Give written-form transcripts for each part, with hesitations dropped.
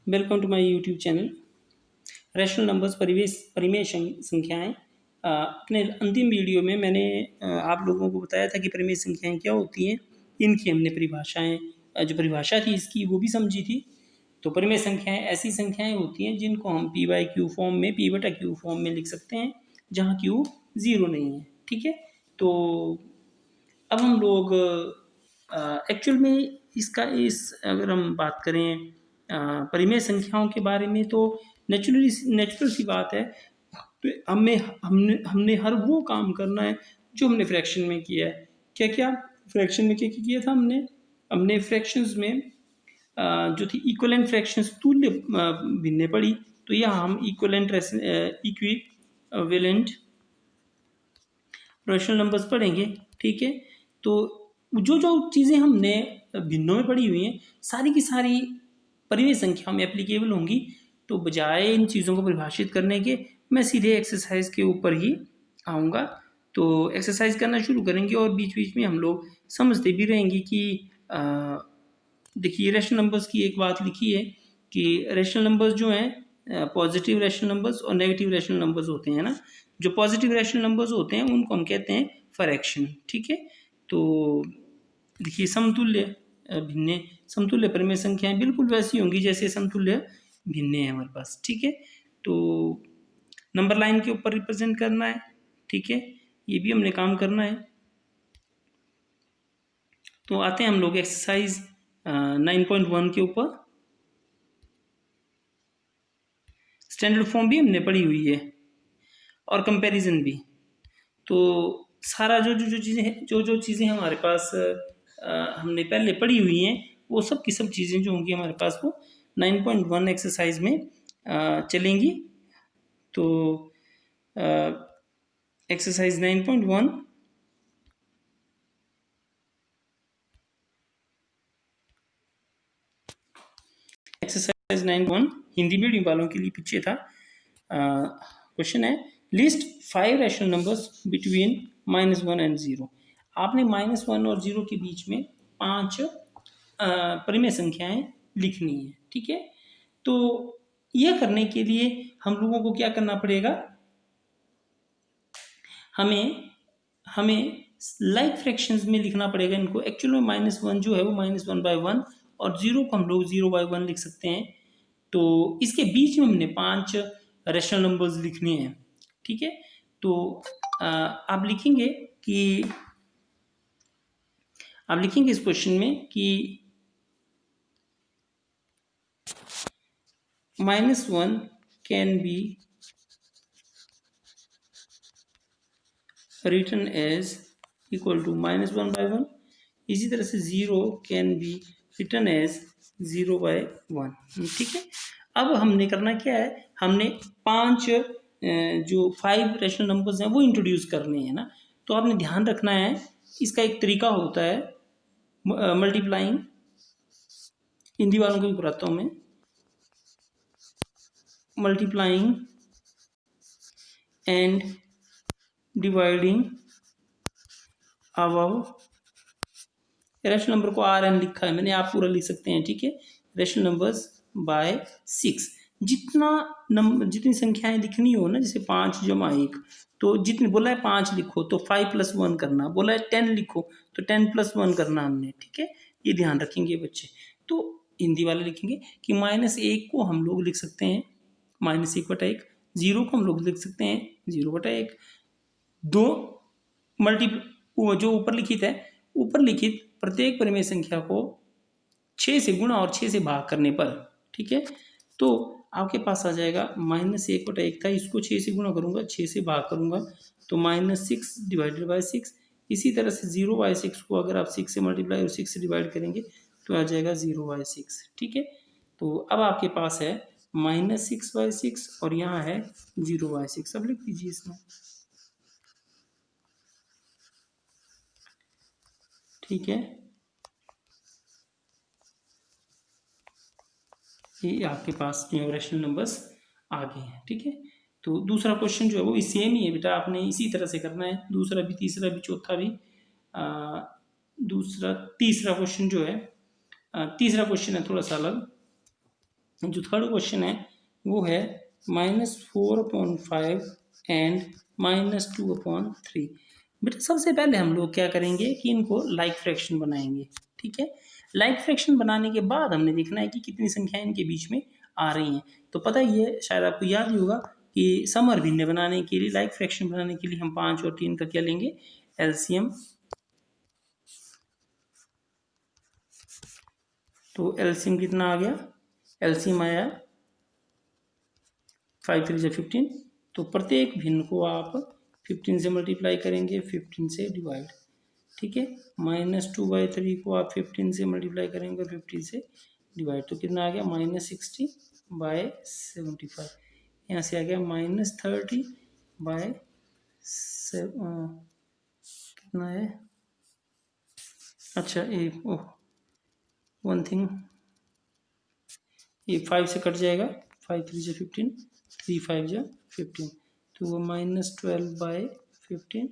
Welcome to my YouTube channel. Rational numbers परिमेय संख्याएं। अपने अंतिम वीडियो में मैंने आप लोगों को बताया था कि परिमेय संख्याएं क्या होती हैं। इनकी हमने परिभाषाएं, जो परिभाषा थी इसकी वो भी समझी थी। तो परिमेय संख्याएं ऐसी संख्याएं होती हैं जिनको हम पी बाई क्यू फॉर्म में, पी बटा क्यू फॉर्म में लिख सकते हैं, जहाँ क्यू ज़ीरो नहीं है। ठीक है, तो अब हम लोग एक्चुअल में अगर हम बात करें परिमेय संख्याओं के बारे में, तो नेचुरल सी बात है। तो हमने हर वो काम करना है जो हमने फ्रैक्शन में किया है। क्या क्या फ्रैक्शन में क्या किया था हमने फ्रैक्शंस में जो थी इक्विवेलेंट फ्रैक्शंस, तुल्य भिन्नें पढ़ी। तो यहाँ हम इक्विवेलेंट रैशनल नंबर्स पढ़ेंगे। ठीक है, तो जो जो चीज़ें हमने भिन्नों में पढ़ी हुई हैं सारी की सारी परिमेय संख्याओं में एप्लीकेबल होंगी। तो बजाय इन चीज़ों को परिभाषित करने के, मैं सीधे एक्सरसाइज के ऊपर ही आऊँगा। तो एक्सरसाइज करना शुरू करेंगे और बीच बीच में हम लोग समझते भी रहेंगे कि देखिए रैशनल नंबर्स की एक बात लिखी है कि रैशनल नंबर्स जो हैं पॉजिटिव रैशनल नंबर्स और नेगेटिव रैशनल नंबर्स होते हैं ना। जो पॉजिटिव रैशनल नंबर्स होते हैं उनको हम कहते हैं फ्रैक्शन। ठीक है, तो देखिए समतुल्य परिमेय संख्याएं बिल्कुल वैसी होंगी जैसे समतुल्य भिन्ने हैं हमारे पास। ठीक है, तो नंबर लाइन के ऊपर रिप्रेजेंट करना है। ठीक है, ये भी हमने काम करना है। तो आते हैं हम लोग एक्सरसाइज 9.1 के ऊपर। स्टैंडर्ड फॉर्म भी हमने पढ़ी हुई है और कंपैरिजन भी। तो सारा जो चीज़ें हमारे पास हमने पहले पढ़ी हुई हैं, वो सब की सब चीज़ें जो होंगी हमारे पास वो 9.1 एक्सरसाइज में चलेंगी। तो एक्सरसाइज 9.1 हिंदी मीडियम वालों के लिए पीछे था। क्वेश्चन है list 5 rational numbers between -1 and 0। आपने -1 और 0 के बीच में 5 परिमेय संख्याएं लिखनी है। ठीक है, तो यह करने के लिए हम लोगों को क्या करना पड़ेगा, हमें लाइक फ्रैक्शंस में लिखना पड़ेगा इनको। एक्चुअल में -1 जो है वो -1/1 और 0 को हम लोग 0/1 लिख सकते हैं। तो इसके बीच में हमने 5 रैशनल नंबर्स लिखने हैं। ठीक है, तो आप लिखेंगे इस क्वेश्चन में कि -1 can be written as equal to -1/1। इसी तरह से 0 कैन बी रिटन एज 0/1। ठीक है, अब हमने करना क्या है, हमने 5 रैशनल नंबर्स हैं वो इंट्रोड्यूस करने हैं ना। तो आपने ध्यान रखना है, इसका एक तरीका होता है मल्टीप्लाइंग। हिंदी वालों को भी बताता हूँ मैं, multiplying and dividing above rational number को RN लिखा है मैंने, आप पूरा लिख सकते हैं। ठीक है, रैशनल नंबर्स बाय 6। जितनी संख्याएं लिखनी हो ना, जैसे 5 जमा 1, तो जितनी बोला है 5 लिखो तो 5 + 1 करना, बोला है 10 लिखो तो 10 + 1 करना हमने। ठीक है, ये ध्यान रखेंगे बच्चे। तो हिंदी वाले लिखेंगे कि -1 को हम लोग लिख सकते हैं -1/1, 0 को हम लोग लिख सकते हैं 0/1। जो ऊपर लिखित प्रत्येक परिमेय संख्या को 6 से गुणा और 6 से भाग करने पर, ठीक है, तो आपके पास आ जाएगा -1/1 था, इसको 6 से गुणा करूंगा, 6 से भाग करूंगा तो -6/6। इसी तरह से 0/6 को अगर आप 6 से मल्टीप्लाई और 6 से डिवाइड करेंगे तो आ जाएगा 0/6। ठीक है, तो अब आपके पास है -6/6 और यहाँ है 0/6। अब लिख दीजिए इसमें। ठीक है, ये आपके पास रैशनल नंबर्स आ गए हैं। ठीक है, तो दूसरा क्वेश्चन जो है वो सेम ही है बेटा, आपने इसी तरह से करना है। दूसरा भी, तीसरा भी, चौथा भी। तीसरा क्वेश्चन जो है, तीसरा क्वेश्चन है थोड़ा सा अलग। जो थर्ड क्वेश्चन है वो है -4/5 एंड -2/3। बेटा सबसे पहले हम लोग क्या करेंगे कि इनको लाइक फ्रैक्शन बनाएंगे, ठीक है। लाइक फ्रैक्शन बनाने के बाद हमने देखना है कि कितनी संख्याएं इनके बीच में आ रही हैं। तो पता ही है, शायद आपको याद ही होगा कि सम और भिन्न बनाने के लिए, लाइक फ्रैक्शन बनाने के लिए हम 5 और 3 का क्या लेंगे, एलसीएम। तो एलसीएम कितना आ गया, एलसीएम आया 5 3 15। तो प्रत्येक भिन्न को आप 15 से मल्टीप्लाई करेंगे, 15 से डिवाइड, ठीक है। -2/3 को आप 15 से मल्टीप्लाई करेंगे, 15 से डिवाइड, तो कितना आ गया -60/75। यहाँ से आ गया -30/, कितना है, अच्छा ये ओह वन थिंग, ये 5 से कट जाएगा, 5 3 से 15, 3 5 जा 15, तो वो -12/15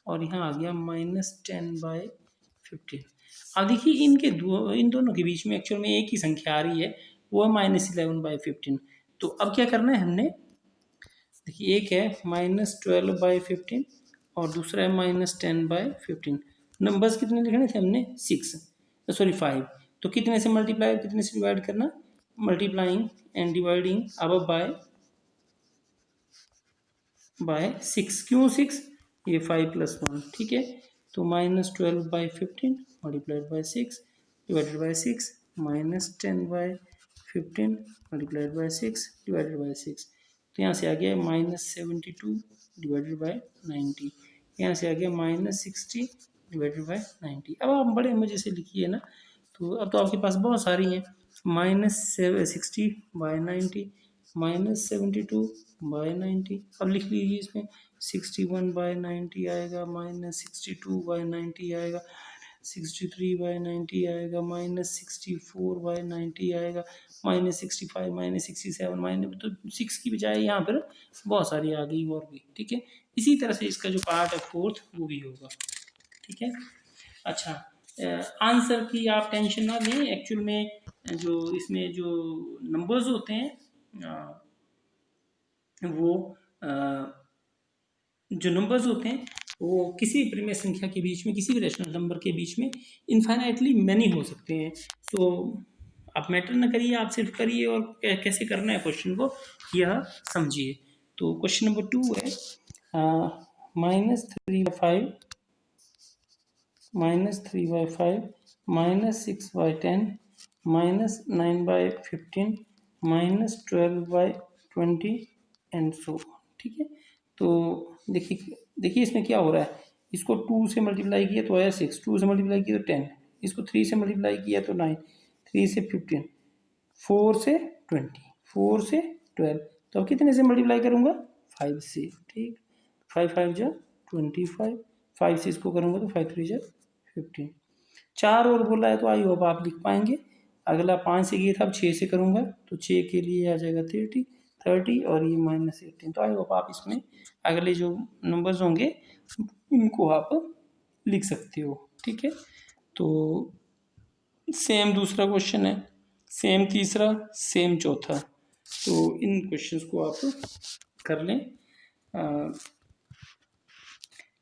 और यहाँ आ गया -10/15। अब देखिए इन दोनों के बीच में एक्चुअल में एक ही संख्या आ रही है, वो है -11/15। तो अब क्या करना है हमने, देखिए एक है -12/15 और दूसरा है -10/15। नंबर्स कितने लिखने थे हमने, 5। तो कितने से मल्टीप्लाई, कितने से डिवाइड करना, मल्टीप्लाइंग एंड डिवाइडिंग अब बाय 6। क्यों 6, ये 5 + 1, ठीक है। तो -12/15 multiplied by 6 divided by 6, -10/15 multiplied by 6 divided by 6। तो यहाँ से आ गया -72 डिवाइडेड बाय 90, यहाँ से आ गया -60 डिवाइडेड बाय 90। अब आप बड़े मजे से लिखिए ना, तो अब तो आपके पास बहुत सारी हैं, -60/90, -72/90। अब लिख लीजिए इसमें 61/90 आएगा, -62/90 आएगा, 63/90 आएगा, -64/90 आएगा, -65, -67, तो 6 की बजाय यहाँ पर बहुत सारी आ गई और भी, ठीक है। इसी तरह से इसका जो पार्ट है फोर्थ वो भी होगा, ठीक है। अच्छा, आंसर की आप टेंशन ना लें, एक्चुअल में जो इसमें जो नंबर्स होते हैं वो जो नंबर्स होते हैं वो किसी परिमेय संख्या के बीच में, किसी भी रेशनल नंबर के बीच में इनफाइनाइटली मैनी हो सकते हैं। तो आप मैटर ना करिए, आप सिर्फ करिए और कैसे करना है क्वेश्चन को यह समझिए। तो क्वेश्चन नंबर 2 है -3/5 -3/5 -6/10 -9/15 -12/20 एंड सो, ठीक है। तो देखिए इसमें क्या हो रहा है, इसको 2 से मल्टीप्लाई किया तो आया 6, 2 से मल्टीप्लाई किया तो 10, इसको 3 से मल्टीप्लाई किया तो 9, 3 से 15, 4 से 20, 4 से 12। तो अब कितने से मल्टीप्लाई करूँगा, 5 से, ठीक। 5 5 जा 25, 5 से इसको करूँगा तो 5 3 जा 15। 4 और बोला है तो आई होप आप लिख पाएंगे। अगला 5 से किया था, अब 6 से करूँगा तो 6 के लिए आ जाएगा 30 और ये -18। तो आई होप आप इसमें अगले जो नंबर्स होंगे उनको आप लिख सकते हो, ठीक है। तो सेम दूसरा क्वेश्चन है, सेम तीसरा, सेम चौथा, तो इन क्वेश्चंस को आप कर लें।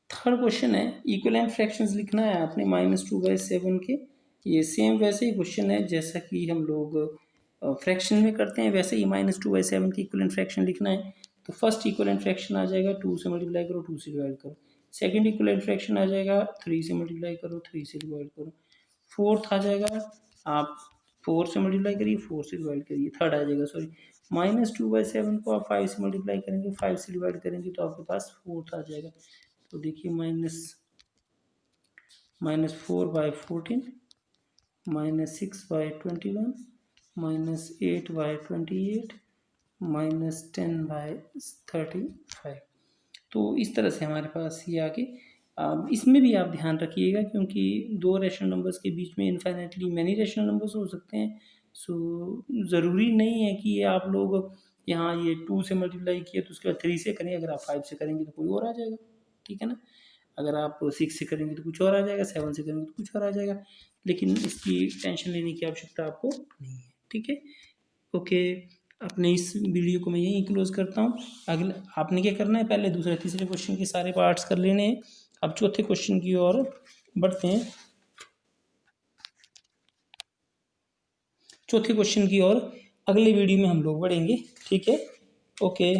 थर्ड क्वेश्चन है, इक्विवेलेंट फ्रैक्शंस लिखना है आपने -2/7 के। ये सेम वैसे ही क्वेश्चन है जैसा कि हम लोग फ्रैक्शन में करते हैं, वैसे ही -2/7 की इक्विवेलेंट फ्रैक्शन लिखना है। तो फर्स्ट इक्विवेलेंट फ्रैक्शन आ जाएगा 2 से मल्टीप्लाई करो, 2 से डिवाइड करो। सेकंड इक्विवेलेंट फ्रैक्शन आ जाएगा 3 से मल्टीप्लाई करो, 3 से डिवाइड करो। फोर्थ आ जाएगा, आप 4 से मल्टीप्लाई करिए, 4 से डिवाइड करिए। थर्ड आ जाएगा, सॉरी, -2/7 को आप 5 से मल्टीप्लाई करेंगे, 5 से डिवाइड करेंगे तो आपके पास फोर्थ आ जाएगा। तो देखिए -4/14, -6/21, -8/28, -10/35। तो इस तरह से हमारे पास ये आगे, इसमें भी आप ध्यान रखिएगा क्योंकि दो रेशनल नंबर्स के बीच में इनफाइनाइटली मैनी रेशनल नंबर्स हो सकते हैं। सो ज़रूरी नहीं है कि ये आप लोग यहाँ ये 2 से मल्टीप्लाई किए तो उसके बाद 3 से करें, अगर आप 5 से करेंगे तो कोई और आ जाएगा, ठीक है ना। अगर आप 6 से करेंगे तो कुछ और आ जाएगा, 7 से करेंगे तो कुछ और आ जाएगा, लेकिन इसकी टेंशन लेने की आवश्यकता आपको नहीं है, ठीक है। ओके, अपने इस वीडियो को मैं यहीं क्लोज़ करता हूँ। अगले आपने क्या करना है, पहले दूसरे तीसरे क्वेश्चन के सारे पार्ट्स कर लेने हैं। अब चौथे क्वेश्चन की ओर बढ़ते हैं। चौथे क्वेश्चन की ओर अगले वीडियो में हम लोग बढ़ेंगे। ठीक है, ओके।